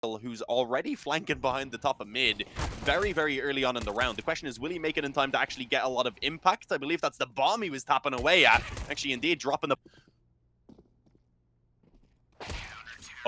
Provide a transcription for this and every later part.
who's already flanking behind the top of mid very, very early on in the round. The question is, will he make it in time to actually get a lot of impact? I believe that's the bomb he was tapping away at. Actually, indeed, dropping the...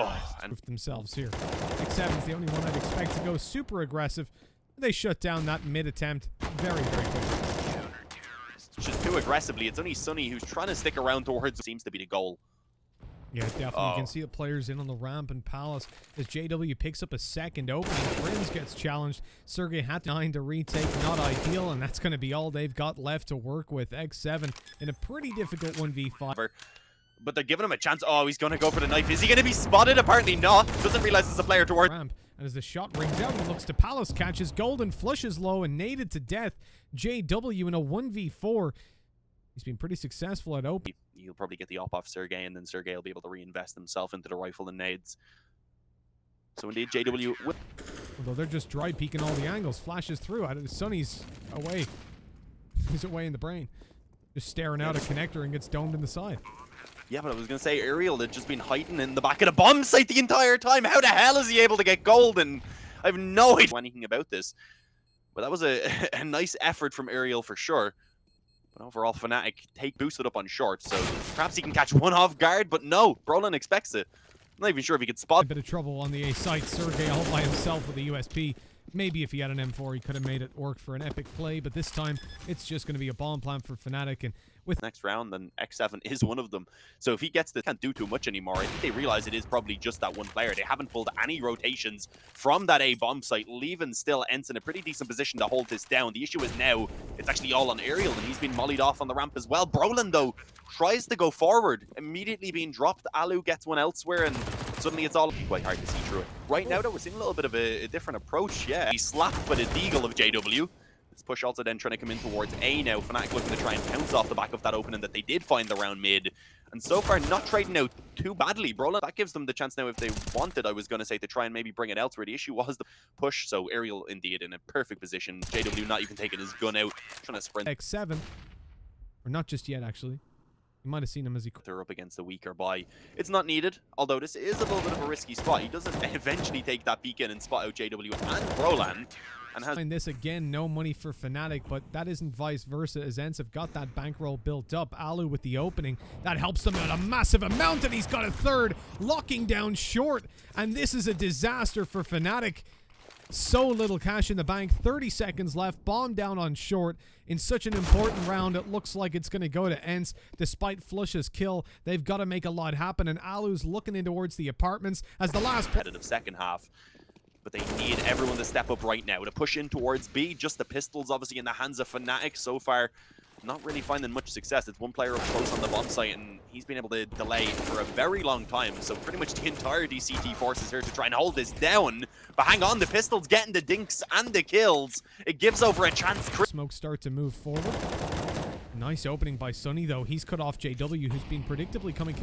Oh, and themselves here. ENCE is the only one I'd expect to go super aggressive. They shut down that mid attempt very, very quickly. Just too aggressively. It's only Sunny who's trying to stick around towards seems to be the goal. Yeah, definitely. You can see the players in on the ramp and Palace as JW picks up a second opening. Prince gets challenged. Sergey had 9 to retake. Not ideal, and that's going to be all they've got left to work with. ENCE in a pretty difficult 1v5. But they're giving him a chance. Oh, he's going to go for the knife. Is he going to be spotted? Apparently not. Doesn't realize there's a player towards ramp. And as the shot rings out, he looks to Palace, catches Golden, flushes low, and naded to death. JW in a 1v4. He's been pretty successful at open. He'll probably get the op off Sergey, and then Sergey will be able to reinvest himself into the rifle and nades. So indeed, JW will... Although they're just dry peeking all the angles. Flashes through. Sonny's away. He's away in the brain. Just staring out a connector and gets domed in the side. Yeah, but I was going to say, Aerial had just been hiding in the back of the bomb site the entire time. How the hell is he able to get gold? And I have no idea anything about this. But that was a nice effort from Aerial for sure. But overall, Fnatic boosted up on short, so perhaps he can catch one off guard, but no, Brolin expects it. I'm not even sure if he could spot. A bit of trouble on the A site. Sergey all by himself with the USP. Maybe if he had an M4, he could have made it work for an epic play, but this time it's just going to be a bomb plant for Fnatic. And with next round, then ENCE is one of them. So if he gets this, can't do too much anymore. I think they realize it is probably just that one player. They haven't pulled any rotations from that A bomb site, leaving still ENCE in a pretty decent position to hold this down. The issue is now it's actually all on Aerial, and he's been mollied off on the ramp as well. Brolin, though, tries to go forward, immediately being dropped. Allu gets one elsewhere, and suddenly it's all quite hard to see through it. Right now, though, we're seeing a little bit of a different approach. Yeah, he's slapped by the deagle of JW. This push also then trying to come in towards A now. Fnatic looking to try and pounce off the back of that opening that they did find around mid. And so far, not trading out too badly. Brolin, that gives them the chance now if they wanted, I was going to say, to try and maybe bring it elsewhere. The issue was the push, so Aerial indeed in a perfect position. JW not even taking his gun out, trying to sprint. ENCE, or not just yet, actually. You might have seen him as he... They're up against the weaker buy. It's not needed, although this is a little bit of a risky spot. He doesn't eventually take that beacon and spot out JW and Brolan. And has this again, no money for Fnatic, but that isn't vice versa as ENCE have got that bankroll built up. Allu with the opening, that helps them out a massive amount, and he's got a third, locking down short. And this is a disaster for Fnatic. So little cash in the bank, 30 seconds left, bomb down on short. In such an important round, it looks like it's going to go to ENCE. Despite Flush's kill, they've got to make a lot happen, and Allu's looking in towards the apartments as the last... competitive second half. But they need everyone to step up right now to push in towards B. Just the pistols, obviously, in the hands of Fnatic. So far, not really finding much success. It's one player up close on the bomb site, and he's been able to delay for a very long time. So pretty much the entire DCT force is here to try and hold this down. But hang on, the pistols getting the dinks and the kills. It gives over a chance. Smoke start to move forward. Nice opening by Sunny, though. He's cut off JW, who's been predictably coming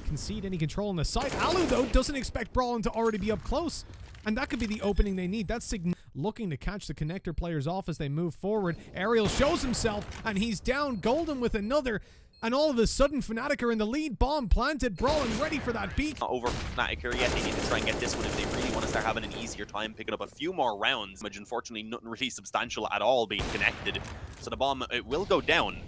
concede any control on the side. Allu, though, doesn't expect Brolin to already be up close. And that could be the opening they need. That's looking to catch the connector players off as they move forward. Aerial shows himself, and he's down. Golden with another. And all of a sudden, Fnatic are in the lead. Bomb planted. Brolin ready for that peak. Not over Fnatic here yet. They need to try and get this one if they really want to start having an easier time picking up a few more rounds. Unfortunately, nothing really substantial at all being connected. So the bomb, it will go down.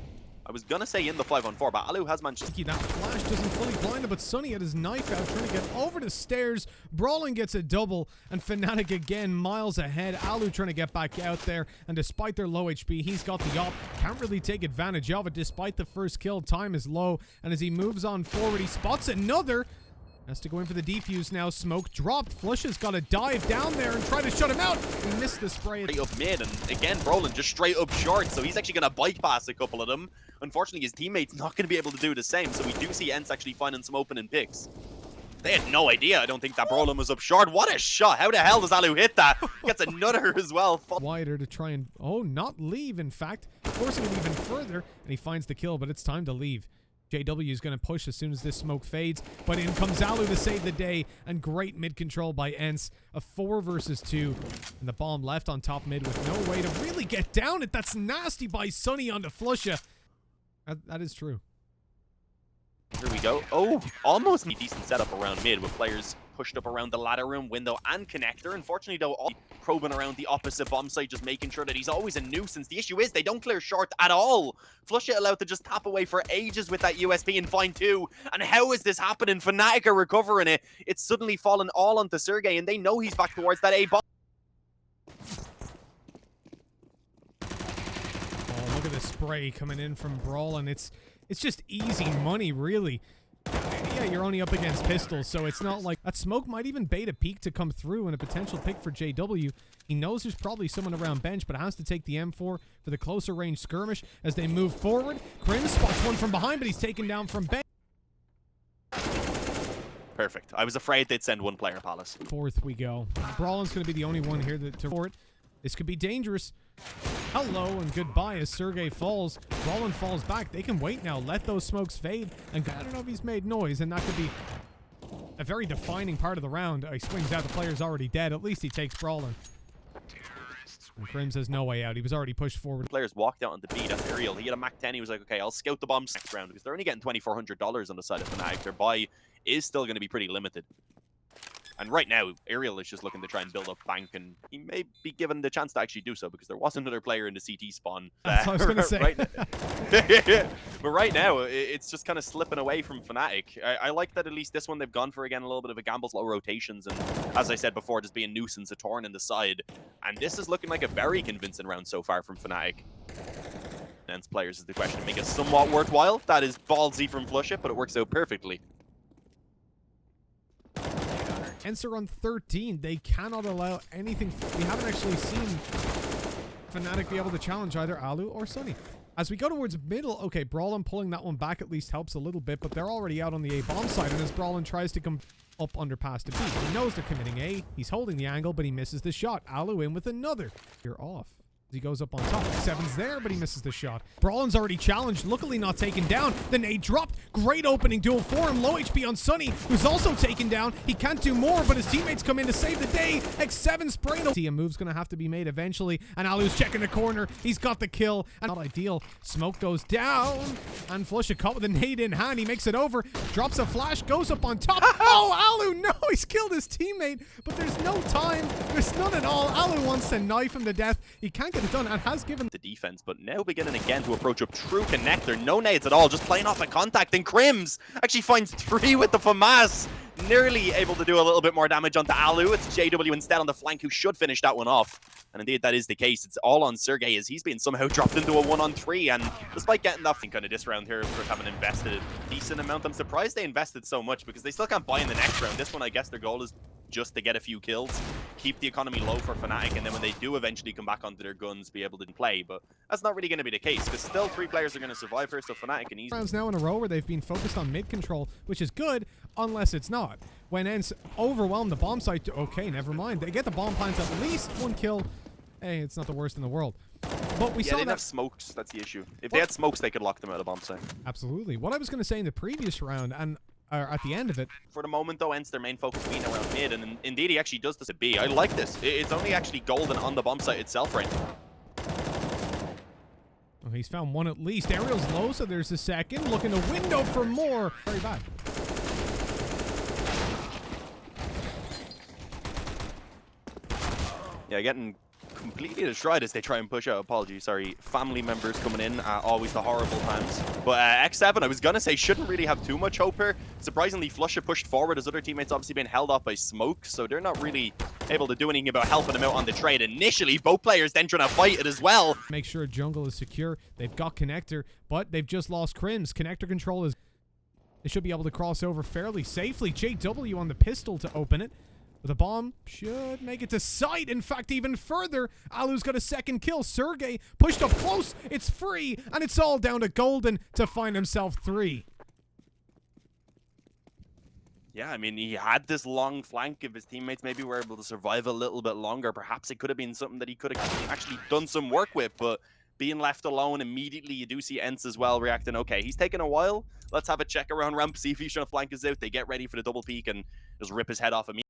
I was going to say in the 5-on-4, but Allu has managed to... That flash doesn't fully blind him, but Sunny had his knife out, trying to get over the stairs. Brolin gets a double, and Fnatic again miles ahead. Allu trying to get back out there, and despite their low HP, he's got the op. Can't really take advantage of it, despite the first kill. Time is low, and as he moves on forward, he spots another. Has to go in for the defuse now. Smoke dropped. Flush has got to dive down there and try to shut him out. He missed the spray. Straight up mid, and again, Brolin just straight up short, so he's actually going to bypass a couple of them. Unfortunately, his teammate's not going to be able to do the same, so we do see ENCE actually finding some opening picks. They had no idea, I don't think, that Brolin was up short. What a shot! How the hell does Allu hit that? Gets another as well. Wider to try and, not leave, in fact. Forcing him even further, and he finds the kill, but it's time to leave. JW is going to push as soon as this smoke fades, but in comes Allu to save the day, and great mid control by ENCE. A 4 versus 2, and the bomb left on top mid with no way to really get down it. That's nasty by Sunny onto Flusha. That is true. Here we go. Oh, almost a decent setup around mid with players pushed up around the ladder room, window, and connector. Unfortunately, though, all probing around the opposite bomb site, just making sure that he's always a nuisance. The issue is they don't clear short at all. Flush it allowed to just tap away for ages with that USP and find two. And how is this happening? Fnatic are recovering it. It's suddenly fallen all onto Sergey, and they know he's back towards that A bomb. Oh, look at the spray coming in from Brawlin. It's just easy money, really. Yeah, you're only up against pistols, so it's not like that smoke might even bait a peek to come through and a potential pick for JW. He knows there's probably someone around bench, but has to take the M4 for the closer range skirmish as they move forward. Krim spots one from behind, but he's taken down from bench. Perfect. I was afraid they'd send one player Palace. Fourth we go. Brawlin's going to be the only one here to report. This could be dangerous. Hello and goodbye as Sergey falls. Brawlin falls back. They can wait now. Let those smokes fade. And I don't know if he's made noise, and that could be a very defining part of the round. He swings out. The player's already dead. At least he takes Brawlin. And Krim has no way out. He was already pushed forward. Players walked out on the B. That's Aerial. He had a Mac 10. He was like, okay, I'll scout the bombs next round because they're only getting $2,400 on the side of Fnatic. Their buy is still going to be pretty limited. And right now, Aerial is just looking to try and build up bank, and he may be given the chance to actually do so because there was another player in the CT spawn. That's what I was going to say. But right now, it's just kind of slipping away from Fnatic. I like that at least this one they've gone for, again, a little bit of a gamble, slow rotations, and as I said before, just be a nuisance, a torn in the side. And this is looking like a very convincing round so far from Fnatic. ENCE players is the question. Make it somewhat worthwhile. That is ballsy from Flush It, but it works out perfectly. ENCE are on 13. They cannot allow anything. We haven't actually seen Fnatic be able to challenge either Allu or Sunny. As we go towards middle, okay, Brawlin pulling that one back at least helps a little bit, but they're already out on the A bomb side, and as Brawlin tries to come up under past a B, he knows they're committing A. He's holding the angle, but he misses the shot. Allu in with another. You're off. He goes up on top. Seven's there, but he misses the shot. Brawlin's already challenged, luckily not taken down. The nade dropped. Great opening duel for him. Low HP on Sunny, who's also taken down. He can't do more, but his teammates come in to save the day. X7 spray. A move's going to have to be made eventually, and Allu's checking the corner. He's got the kill, and not ideal. Smoke goes down, and Flush it caught with a nade in hand. He makes it over, drops a flash, goes up on top. Oh, Allu, no, he's killed his teammate, but there's no time. There's none at all. Allu wants to knife him to death. He can't get it done, and has given the defense, but now beginning again to approach a true connector. No nades at all, just playing off a contact, and Krims actually finds 3 with the FAMAS. Nearly able to do a little bit more damage onto Allu. It's JW instead on the flank who should finish that one off. And indeed, that is the case. It's all on Sergey as he's been somehow dropped into a 1-on-3. And despite getting that kind of this round here, of course, having invested a decent amount, I'm surprised they invested so much because they still can't buy in the next round. This one, I guess their goal is just to get a few kills, keep the economy low for Fnatic, and then when they do eventually come back onto their guns, be able to play. But that's not really going to be the case because still 3 players are going to survive here, so Fnatic can easily... rounds now in a row where they've been focused on mid control, which is good unless it's not. When ENCE overwhelm the bomb site, okay, never mind. They get the bomb plants at least 1 kill. Hey, it's not the worst in the world. But we saw they that... didn't have smokes, that's the issue. If they had smokes, they could lock them out of bomb site. Absolutely. What I was going to say in the previous round, and at the end of it... For the moment, though, ENCE, their main focus being around mid, and indeed, he actually does this at B. I like this. It's only actually golden on the bomb site itself right now. Oh, he's found 1 at least. Aerial's low, so there's a second. Looking to window for more. Very bad. Yeah, getting completely destroyed as they try and push out. Apologies, sorry. Family members coming in, always the horrible times. But X7, I was going to say, shouldn't really have too much hope here. Surprisingly, Flush it pushed forward. His other teammates obviously been held off by smoke, so they're not really able to do anything about helping him out on the trade. Initially, both players then trying to fight it as well. Make sure jungle is secure. They've got connector, but they've just lost Krims. Connector control is... They should be able to cross over fairly safely. JW on the pistol to open it. The bomb should make it to site. In fact, even further, Allu's got a 2nd kill. Sergey pushed up close. It's free, and it's all down to Golden to find himself 3. Yeah, I mean, he had this long flank. If his teammates maybe were able to survive a little bit longer, perhaps it could have been something that he could have actually done some work with, but being left alone immediately, you do see ENCE as well reacting, okay, he's taking a while. Let's have a check around ramp, see if he's trying to flank us out. They get ready for the double peek and just rip his head off immediately.